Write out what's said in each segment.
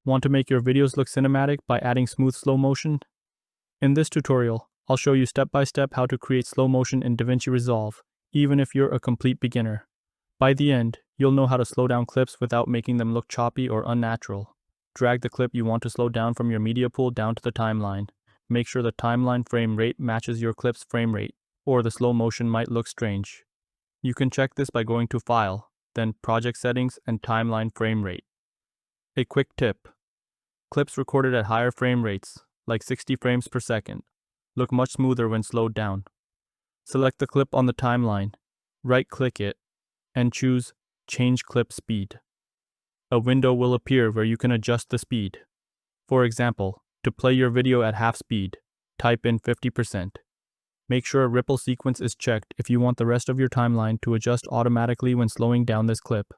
Want to make your videos look cinematic by adding smooth slow motion? In this tutorial, I'll show you step by step how to create slow motion in DaVinci Resolve, even if you're a complete beginner. By the end, you'll know how to slow down clips without making them look choppy or unnatural. Drag the clip you want to slow down from your media pool down to the timeline. Make sure the timeline frame rate matches your clip's frame rate, or the slow motion might look strange. You can check this by going to File, then Project Settings and Timeline Frame Rate. A quick tip: clips recorded at higher frame rates, like 60 frames per second, look much smoother when slowed down. Select the clip on the timeline, right-click it, and choose Change Clip Speed. A window will appear where you can adjust the speed. For example, to play your video at half speed, type in 50%. Make sure a ripple sequence is checked if you want the rest of your timeline to adjust automatically when slowing down this clip.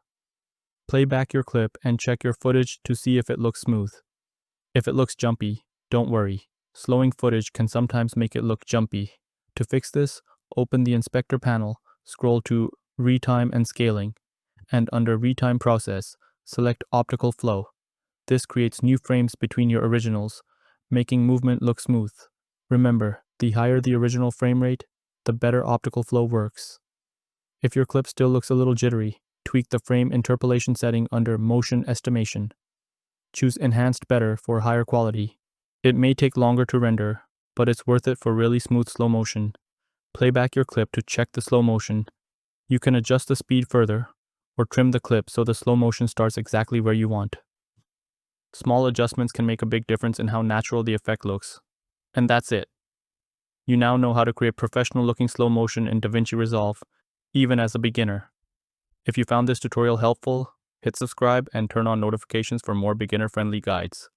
Play back your clip and check your footage to see if it looks smooth. If it looks jumpy, don't worry. Slowing footage can sometimes make it look jumpy. To fix this, open the Inspector panel, scroll to Retime and Scaling, and under Retime Process, select Optical Flow. This creates new frames between your originals, making movement look smooth. Remember, the higher the original frame rate, the better Optical Flow works. If your clip still looks a little jittery, tweak the frame interpolation setting under Motion Estimation. Choose Enhanced Better for higher quality. It may take longer to render, but it's worth it for really smooth slow motion. Play back your clip to check the slow motion. You can adjust the speed further, or trim the clip so the slow motion starts exactly where you want. Small adjustments can make a big difference in how natural the effect looks. And that's it. You now know how to create professional-looking slow motion in DaVinci Resolve, even as a beginner. If you found this tutorial helpful, hit subscribe and turn on notifications for more beginner-friendly guides.